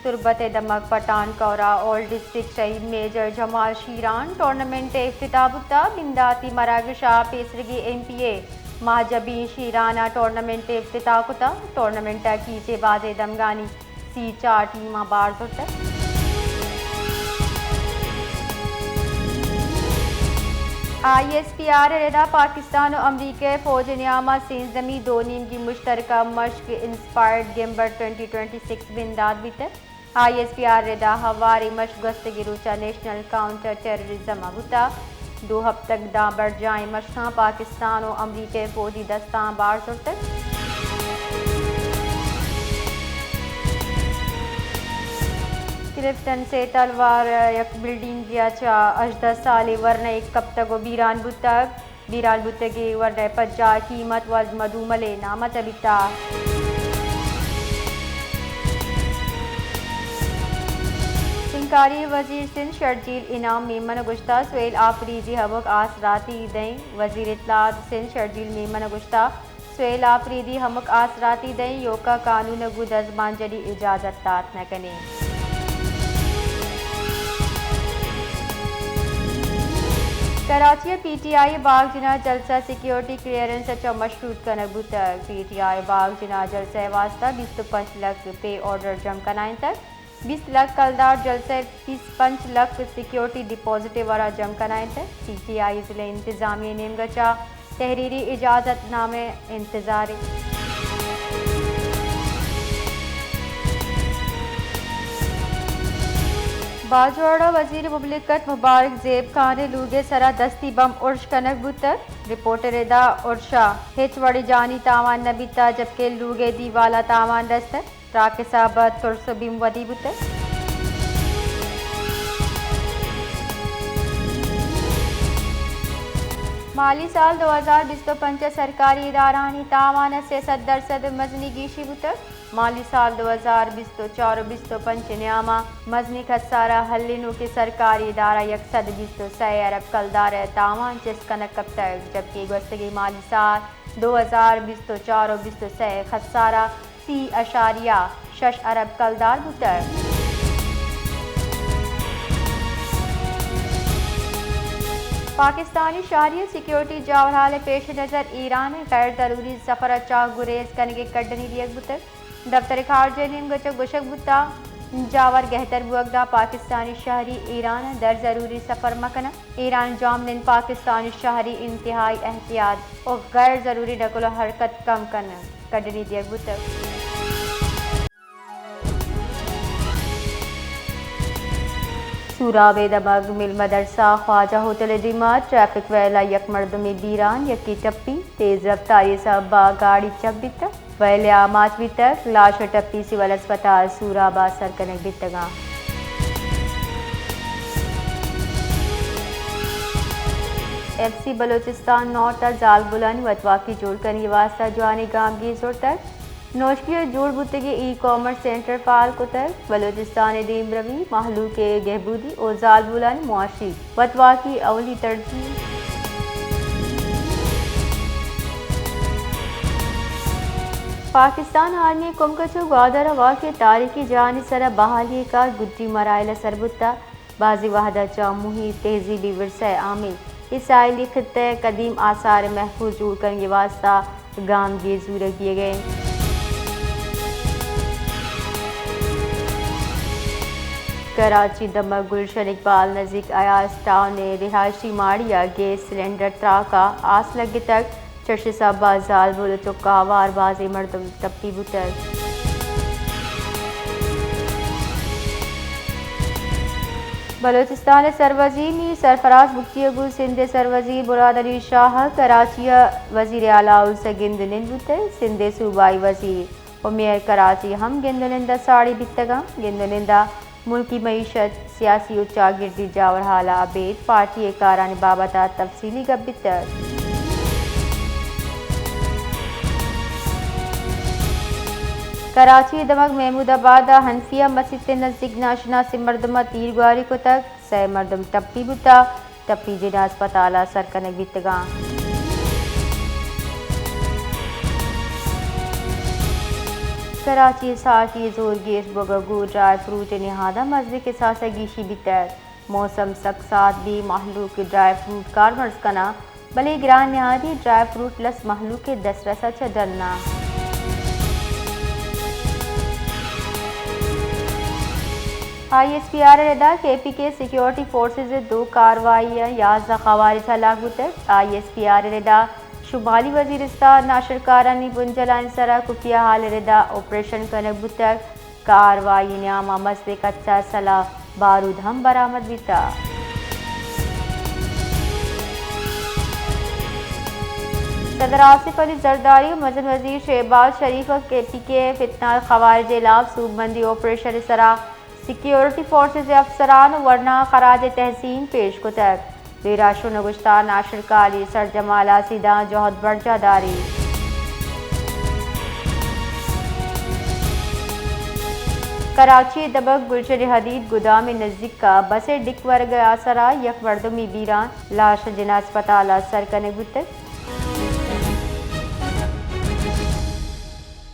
تربت دمک پٹان کورا اول ڈسٹرکٹ شہید میجر جمال شیران ٹورنامنٹ افتتاح بتا بنداتی مراگشا پیسرگی ایم پی اے مہجبین شیرانہ ٹورنامنٹ افتتاح کتا ٹورنامنٹ کی سے باز دمگانی سی 4 ٹیمہ بار زرتا آئی ایس پی آر ردا پاکستان و امریکہ فوج نیامہ سینزدمی دو نیمگی مشترکہ مشق انسپائرڈ گیمبر 2026 بنداد بیتر آئی ایس پی آر ردا ہواری مشق گستگی روچا نیشنل کاؤنٹر ٹیررزم بتا 2 ہفتہ تک داں بڑھ جائیں مشقاں پاکستان و امریکہ فوجی دستاں بار زرتر کلفٹن سے تلوار یک بلڈنگ گیا چا 18 سالی ورنہ ایک کب تک و بیران بتگی ورنہ پجا قیمت وز مدو ملے نامہ چبیتا سنکاری وزیر سندھ شرجیل انعام میمن گشتہ سویل آفریدی ہمک آسراتی دیں وزیر اطلاعات سندھ شرجیل میمن گشتہ سویل آفریدی ہمک آسراتی دیں یوکا قانون گو دزبان جڑی اجازت تات نہ کنے کراچی پی ٹی آئی باغ جنا جلسہ سیکیورٹی کلیئرنس اچھا مشروط کنک بوتر پی ٹی آئی باغ جنا جلسہ واسطہ 25 لاکھ پے آرڈر جم کنائن تک 20 لاکھ کلدار جلسہ 25 لاکھ سیکیورٹی ڈپازٹ وارا جم کنائن تک پی ٹی آئی ضلع انتظامیہ نیم گچا تحریری اجازت نامے انتظار باجوڑا وزیر مملکت مبارک زیب خان لوگے سرا دستی بم ارش کنک بوتر رپورٹر ادا ارشا ہچ وڑی جانی تاوان نبیتا جبکہ لوگے دی والا تاوان رستر راک صابت ترس بیم ودی بوتر مالی سال 2025 سرکاری ادارانی تاوان سے 70% مزنی گیشی بوتر مالی سال 2024-25 نیامہ مزنی خسارہ حلینو کے سرکاری ادارہ 123 ارب کلدار تاوان چس کنک کب تک جبکہ گزشتہ مالی سال 2024-25 خسارہ 30.6 ارب کلدار بوتر پاکستانی شہری سیکیورٹی جاورحال پیش نظر ایران غیر ضروری سفر چاہ گریز کنگے کڈنی دیگ بوتر دفتر خارجہ نیم گچک گشک بوتا جاور گہتر بوگدا پاکستانی شہری ایران در ضروری سفر مکنہ ایران جامنن پاکستانی شہری انتہائی احتیاط اور غیر ضروری نقل و حرکت کم کرنا کڈنی دیگ بوتر سوراب دمگ مل مدرسہ خواجہ ہوٹل دیما ٹریفک ویلا یک مردمی بیران یکی ٹپی تیز رفتاری سبا گاڑی چک بیتا ویلا ماچ بیتا لاش ٹپی سول اسپتال سورابا سرکنک بیتگاں ایف سی بلوچستان نورتا زال بلانی وطواقی جوڑ کرنے واسطہ جوانی گامگی زورتر نوشکی جوڑ بوتگی ای کامرس سینٹر فعال کتر بلوچستان دیم روی محلو کے گہبودی اور زال بولانی معاشی وطوا کی اولی ترجیح پاکستان آرمی کمکچو گوادر ہوا کے تاریخی جانی سرا بحالی کا گڈی مرائل سربتا بازی وحدہ جاموہی تہذیبی ورثہ عامل اسرائیلی خطے قدیم آثار محفوظ جوڑ کرنے واسطہ گام گیر زور کیے گئے کراچی دمک گلشن اقبال نزدیک ایاز ٹاؤن نے رہائشی ماڑیا گیس سلنڈر تراکا آس لگے تک چرش صاحبہ زال بول چکا وار بازی مردم ٹپی بوتر بلوچستان سروزیر میر سرفراز بکتی گل سندھ سروزیر مراد علی شاہ کراچی وزیر اعلیٰ سگند نندوتر سندھ صوبائی وزیر و میئر کراچی ہم گندنندہ ساڑی بتگاں گندنندہ ملکی معیشت سیاسی و چاگردی جاور حالہ عبید پارٹی کاران بابتا تفصیلی گبتر کراچی دمک محمود آباد حنفیہ مسجد نزدیک ناشنا سے مردمہ تیر گواری کو تک سہ مردم ٹپی بتا ٹپی جنا اسپتال سرکنک بیتگاں کراچی ساٹی زور گیش بگگو ڈرائی فروٹ نہادہ مزے کے ساتھ گیشی بیتر موسم سکسات بھی محلوق ڈرائی فروٹ کارمرز کنا بلے گران نہادی ڈرائی فروٹ لس محلوق دس رسا چدرنا آئی ایس پی آر ردا کے پی کے سیکیورٹی فورسز 2 کارروائیاں 11 خوارج ہلاک بتر آئی ایس پی آر ردا شمالی وزیرستان ناشرکارانی بنجلان سرا خفیہ حال ردا آپریشن کنک بتر کاروائی نیامہ مسئلے کچا سلا بارود ہم برآمد بیتا صدر آصف علی زرداری و مزن وزیر شہباز شریف کے پی کے فتنہ خوارج علاف صوب بندی آپریشن سرا سیکیورٹی فورسز افسران ورنہ خراج تحسین پیش کتر بیراشو نگشتہ ناشرکاری سر جمال آسیدان جوہد برجہ داری کراچی دبک گلشن حدید گودام نزدیک کا بس ڈک ورگ آسرا یک مردمی بیران لاش جنا اسپتال سر کنک بتر